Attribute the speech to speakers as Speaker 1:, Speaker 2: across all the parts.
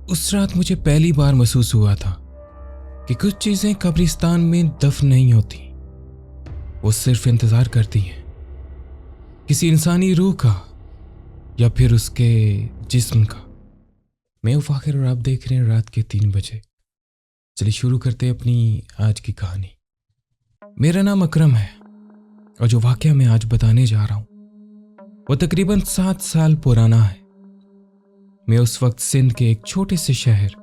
Speaker 1: उस रात मुझे पहली बार महसूस हुआ था कि कुछ चीजें कब्रिस्तान में दफन नहीं होती, वो सिर्फ इंतजार करती हैं किसी इंसानी रूह का या फिर उसके जिस्म का। मैं उफाखिर और आप देख रहे हैं रात के 3 बजे। चलिए शुरू करते हैं अपनी आज की कहानी। मेरा नाम अकरम है और जो वाकया मैं आज बताने जा रहा हूं वो तकरीबन 7 साल पुराना है। मैं उस वक्त सिंध के एक छोटे से शहर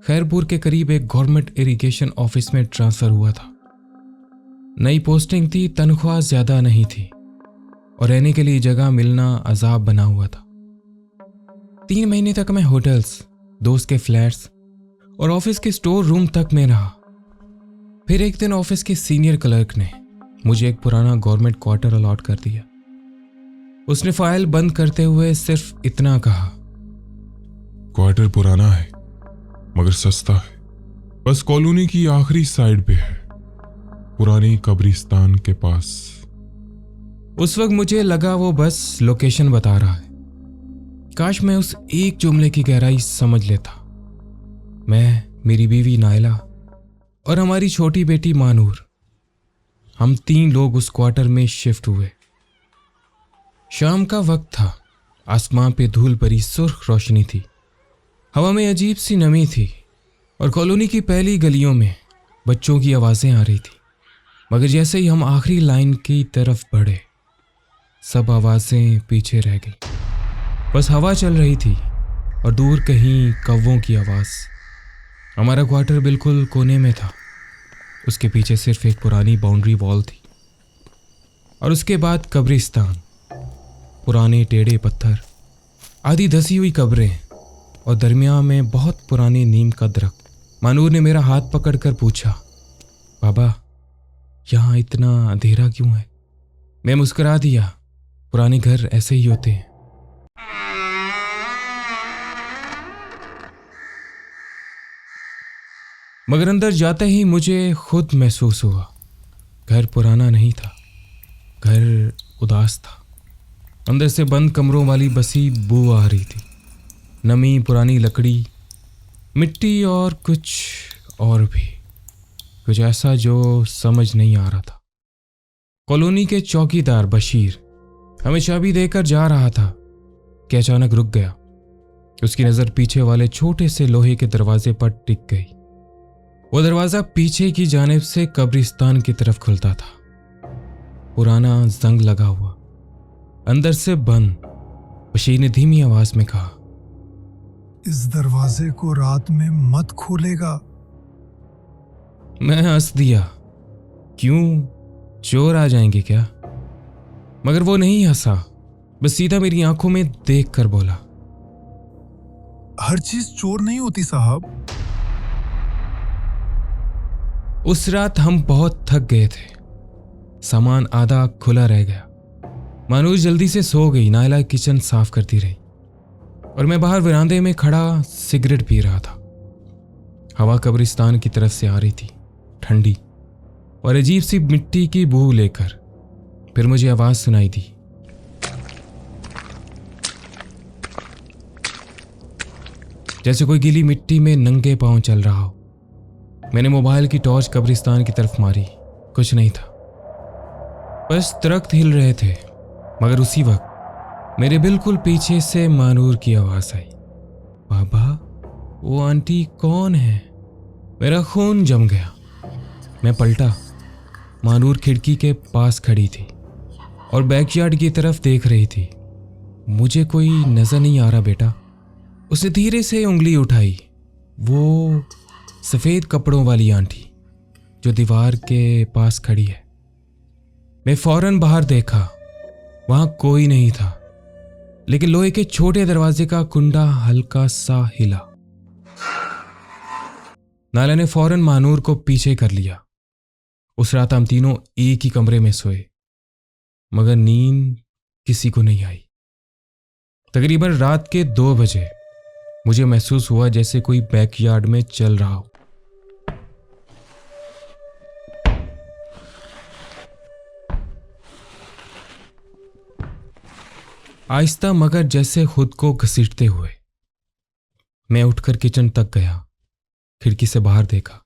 Speaker 1: खैरपुर के करीब एक गवर्नमेंट इरिगेशन ऑफिस में ट्रांसफर हुआ था। नई पोस्टिंग थी, तनख्वाह ज्यादा नहीं थी और रहने के लिए जगह मिलना अजाब बना हुआ था। 3 महीने तक मैं होटल्स, दोस्त के फ्लैट्स और ऑफिस के स्टोर रूम तक में रहा। फिर एक दिन ऑफिस के सीनियर क्लर्क ने मुझे एक पुराना गवर्नमेंट क्वार्टर अलॉट कर दिया। उसने फाइल बंद करते हुए सिर्फ इतना कहा,
Speaker 2: क्वार्टर पुराना है मगर सस्ता है, बस कॉलोनी की आखिरी साइड पे है, पुरानी कब्रिस्तान के पास।
Speaker 1: उस वक्त मुझे लगा वो बस लोकेशन बता रहा है। काश मैं उस एक जुमले की गहराई समझ लेता। मैं, मेरी बीवी नायला और हमारी छोटी बेटी मानूर, हम 3 लोग उस क्वार्टर में शिफ्ट हुए। शाम का वक्त था, आसमान पे धूल भरी सुर्ख रोशनी थी, हवा में अजीब सी नमी थी और कॉलोनी की पहली गलियों में बच्चों की आवाजें आ रही थी। मगर जैसे ही हम आखिरी लाइन की तरफ बढ़े, सब आवाजें पीछे रह गई। बस हवा चल रही थी और दूर कहीं कौवों की आवाज। हमारा क्वार्टर बिल्कुल कोने में था। उसके पीछे सिर्फ एक पुरानी बाउंड्री वॉल थी और उसके बाद कब्रिस्तान, पुराने टेढ़े पत्थर, आधी धसी हुई कब्रें और दरमियान में बहुत पुराने नीम का दरख्त। मानूर ने मेरा हाथ पकड़कर पूछा, बाबा यहाँ इतना अंधेरा क्यों है? मैं मुस्कुरा दिया, पुराने घर ऐसे ही होते हैं। मगर अंदर जाते ही मुझे खुद महसूस हुआ, घर पुराना नहीं था, घर उदास था। अंदर से बंद कमरों वाली बसी बू आ रही थी, नमी, पुरानी लकड़ी, मिट्टी और कुछ भी, कुछ ऐसा जो समझ नहीं आ रहा था। कॉलोनी के चौकीदार बशीर हमें चाबी देकर जा रहा था कि अचानक रुक गया। उसकी नजर पीछे वाले छोटे से लोहे के दरवाजे पर टिक गई। वो दरवाजा पीछे की जानिब से कब्रिस्तान की तरफ खुलता था, पुराना, जंग लगा हुआ, अंदर से बंद। बशीर ने धीमी आवाज में कहा,
Speaker 3: इस दरवाजे को रात में मत खोलेगा।
Speaker 1: मैं हंस दिया, क्यों, चोर आ जाएंगे क्या? मगर वो नहीं हंसा, बस सीधा मेरी आंखों में देख कर बोला,
Speaker 3: हर चीज चोर नहीं होती साहब।
Speaker 1: उस रात हम बहुत थक गए थे, सामान आधा खुला रह गया। मानूर जल्दी से सो गई, नायला किचन साफ करती रही और मैं बाहर वरांदे में खड़ा सिगरेट पी रहा था। हवा कब्रिस्तान की तरफ से आ रही थी, ठंडी और अजीब सी मिट्टी की बू लेकर। फिर मुझे आवाज सुनाई दी, जैसे कोई गीली मिट्टी में नंगे पांव चल रहा हो। मैंने मोबाइल की टॉर्च कब्रिस्तान की तरफ मारी, कुछ नहीं था, बस दरख्त हिल रहे थे। मगर उसी वक्त मेरे बिल्कुल पीछे से मानूर की आवाज आई, बाबा वो आंटी कौन है? मेरा खून जम गया। मैं पलटा, मानूर खिड़की के पास खड़ी थी और बैकयार्ड की तरफ देख रही थी। मुझे कोई नजर नहीं आ रहा बेटा। उसने धीरे से उंगली उठाई, वो सफेद कपड़ों वाली आंटी जो दीवार के पास खड़ी है। मैं फौरन बाहर देखा, वहां कोई नहीं था, लेकिन लोहे के छोटे दरवाजे का कुंडा हल्का सा हिला। नाला ने फौरन मानूर को पीछे कर लिया। उस रात हम तीनों एक ही कमरे में सोए, मगर नींद किसी को नहीं आई। तकरीबन रात के 2 बजे मुझे महसूस हुआ जैसे कोई बैकयार्ड में चल रहा हो। आहिस्ता मगर जैसे खुद को घसीटते हुए। मैं उठकर किचन तक गया, खिड़की से बाहर देखा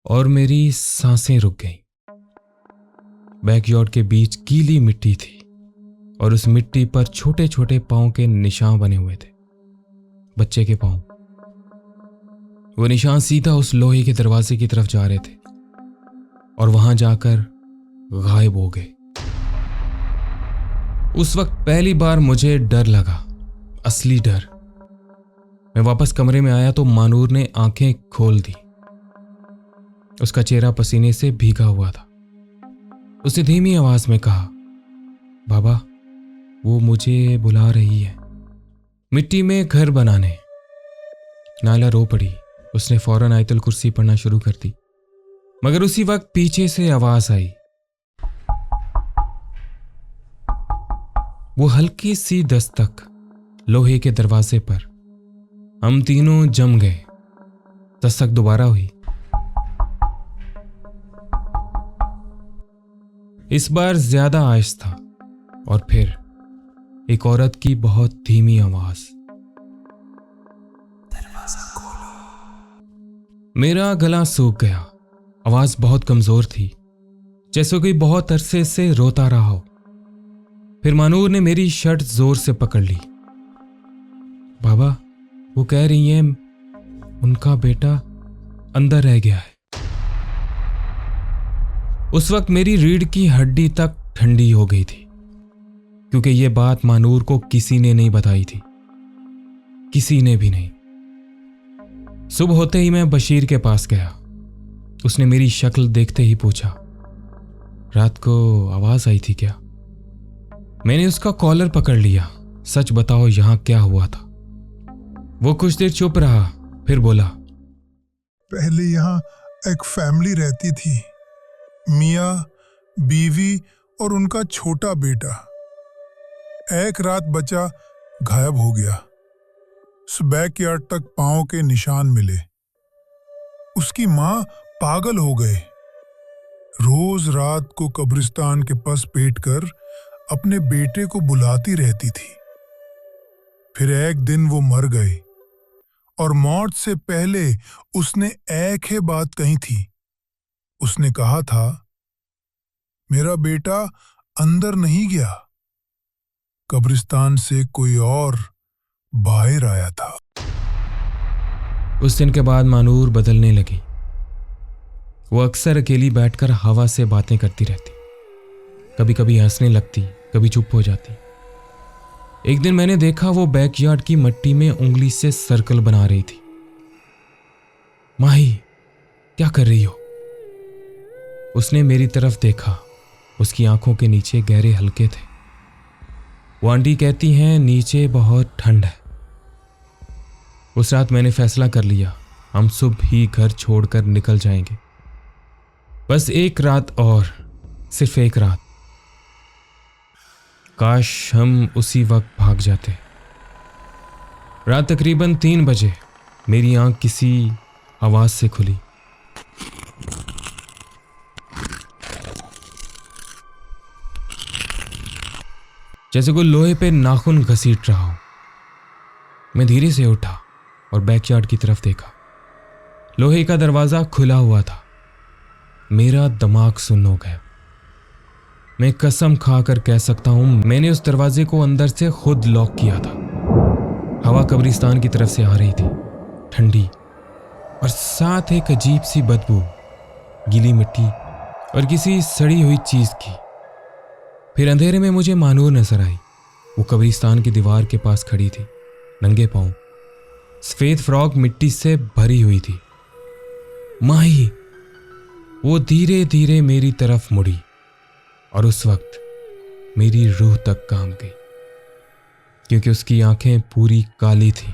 Speaker 1: और मेरी सांसें रुक गईं। बैकयार्ड के बीच गीली मिट्टी थी और उस मिट्टी पर छोटे छोटे पांव के निशान बने हुए थे, बच्चे के पांव। वो निशान सीधा उस लोहे के दरवाजे की तरफ जा रहे थे और वहां जाकर गायब हो गए। उस वक्त पहली बार मुझे डर लगा, असली डर। मैं वापस कमरे में आया तो मानूर ने आंखें खोल दी। उसका चेहरा पसीने से भीगा हुआ था। उसने धीमी आवाज में कहा, बाबा, वो मुझे बुला रही है मिट्टी में घर बनाने। नायला रो पड़ी। उसने फौरन आयतुल कुर्सी पढ़ना शुरू कर दी, मगर उसी वक्त पीछे से आवाज आई। वो हल्की सी दस्तक लोहे के दरवाजे पर। हम तीनों जम गए। दस्तक दोबारा हुई। इस बार ज्यादा आहिस्ता और फिर एक औरत की बहुत धीमी आवाज, दरवाजा खोलो। मेरा गला सूख गया। आवाज बहुत कमजोर थी, जैसे कोई बहुत अरसे से रोता रहा हो। फिर मानूर ने मेरी शर्ट जोर से पकड़ ली। बाबा, वो कह रही है उनका बेटा अंदर रह गया है। उस वक्त मेरी रीढ़ की हड्डी तक ठंडी हो गई थी, क्योंकि यह बात मानूर को किसी ने नहीं बताई थी, किसी ने भी नहीं। सुबह होते ही मैं बशीर के पास गया। उसने मेरी शक्ल देखते ही पूछा, रात को आवाज आई थी क्या? मैंने उसका कॉलर पकड़ लिया। सच बताओ, यहां क्या हुआ था? वो कुछ देर चुप रहा, फिर बोला,
Speaker 3: पहले यहाँ एक फैमिली रहती थी, मियाँ, बीवी और उनका छोटा बेटा। एक रात बच्चा गायब हो गया। उस बैकयार्ड तक पांव के निशान मिले। उसकी माँ पागल हो गए। रोज रात को कब्रिस्तान के पास बैठ कर अपने बेटे को बुलाती रहती थी। फिर एक दिन वो मर गए और मौत से पहले उसने एक ही बात कही थी। उसने कहा था, मेरा बेटा अंदर नहीं गया, कब्रिस्तान से कोई और बाहर आया था।
Speaker 1: उस दिन के बाद मानूर बदलने लगी। वो अक्सर अकेली बैठकर हवा से बातें करती रहती, कभी कभी हंसने लगती, कभी चुप हो जाती। एक दिन मैंने देखा वो बैकयार्ड की मिट्टी में उंगली से सर्कल बना रही थी। माही, क्या कर रही हो? उसने मेरी तरफ देखा। उसकी आंखों के नीचे गहरे हल्के थे। वो आंटी कहती हैं नीचे बहुत ठंड है। उस रात मैंने फैसला कर लिया, हम सुबह ही घर छोड़कर निकल जाएंगे। बस एक रात और, सिर्फ एक रात। काश हम उसी वक्त भाग जाते। रात तकरीबन 3 बजे मेरी आंख किसी आवाज से खुली। जैसे कोई लोहे पे नाखून घसीट रहा हो। मैं धीरे से उठा और बैकयार्ड की तरफ देखा। लोहे का दरवाजा खुला हुआ था। मेरा दिमाग सुन्न हो गया। मैं कसम खाकर कह सकता हूं, मैंने उस दरवाजे को अंदर से खुद लॉक किया था। हवा कब्रिस्तान की तरफ से आ रही थी, ठंडी, और साथ एक अजीब सी बदबू, गीली मिट्टी और किसी सड़ी हुई चीज की। फिर अंधेरे में मुझे मानूर नजर आई। वो कब्रिस्तान की दीवार के पास खड़ी थी, नंगे पांव, सफेद फ्रॉक मिट्टी से भरी हुई थी। माही! वो धीरे धीरे मेरी तरफ मुड़ी और उस वक्त मेरी रूह तक काम गई, क्योंकि उसकी आंखें पूरी काली थी,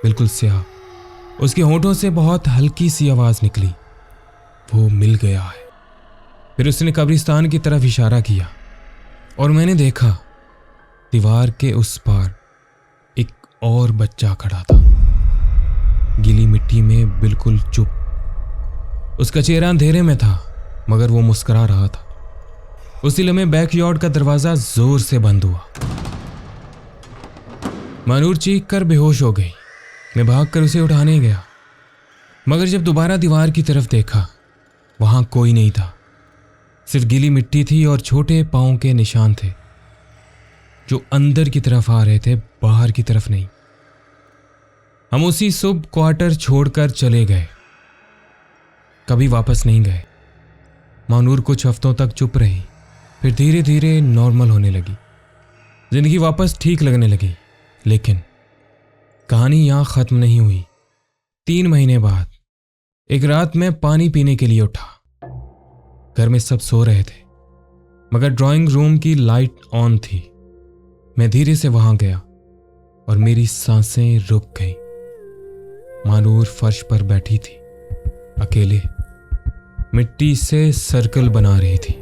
Speaker 1: बिल्कुल स्याह। उसके होंठों से बहुत हल्की सी आवाज निकली, वो मिल गया है। फिर उसने कब्रिस्तान की तरफ इशारा किया और मैंने देखा दीवार के उस पार एक और बच्चा खड़ा था, गीली मिट्टी में, बिल्कुल चुप। उसका चेहरा अंधेरे में था, मगर वो मुस्कुरा रहा था। उसी लम्हे बैकयार्ड का दरवाजा जोर से बंद हुआ। मानूर चीख कर बेहोश हो गई। मैं भागकर उसे उठाने गया, मगर जब दोबारा दीवार की तरफ देखा, वहां कोई नहीं था। सिर्फ गीली मिट्टी थी और छोटे पांव के निशान थे जो अंदर की तरफ आ रहे थे, बाहर की तरफ नहीं। हम उसी सुबह क्वार्टर छोड़कर चले गए, कभी वापस नहीं गए। मानूर कुछ हफ्तों तक चुप रही, फिर धीरे धीरे नॉर्मल होने लगी, जिंदगी वापस ठीक लगने लगी। लेकिन कहानी यहां खत्म नहीं हुई। 3 महीने बाद एक रात मैं पानी पीने के लिए उठा। घर में सब सो रहे थे, मगर ड्राइंग रूम की लाइट ऑन थी। मैं धीरे से वहां गया और मेरी सांसें रुक गईं। मानूर फर्श पर बैठी थी, अकेले, मिट्टी से सर्कल बना रही थी,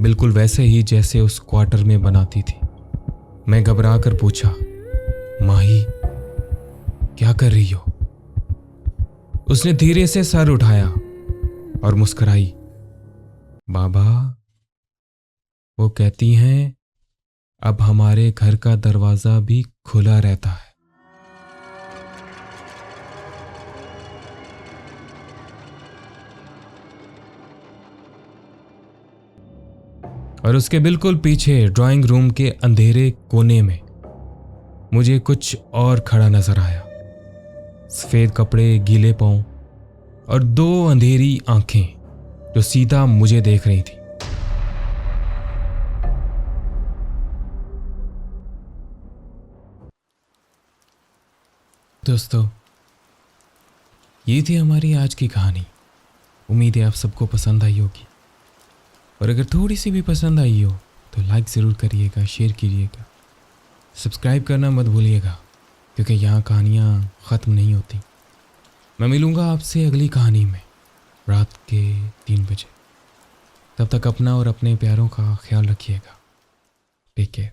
Speaker 1: बिल्कुल वैसे ही जैसे उस क्वार्टर में बनाती थी। मैं घबरा कर पूछा, माही क्या कर रही हो? उसने धीरे से सर उठाया और मुस्कुराई। बाबा, वो कहती हैं अब हमारे घर का दरवाजा भी खुला रहता है। और उसके बिल्कुल पीछे ड्राइंग रूम के अंधेरे कोने में मुझे कुछ और खड़ा नजर आया। सफेद कपड़े, गीले पांव और 2 अंधेरी आंखें जो सीधा मुझे देख रही थी। दोस्तों, ये थी हमारी आज की कहानी। उम्मीद है आप सबको पसंद आई होगी, और अगर थोड़ी सी भी पसंद आई हो तो लाइक ज़रूर करिएगा, शेयर कीजिएगा, सब्सक्राइब करना मत भूलिएगा, क्योंकि यहाँ कहानियाँ ख़त्म नहीं होती। मैं मिलूँगा आपसे अगली कहानी में रात के 3 बजे। तब तक अपना और अपने प्यारों का ख्याल रखिएगा। Take care.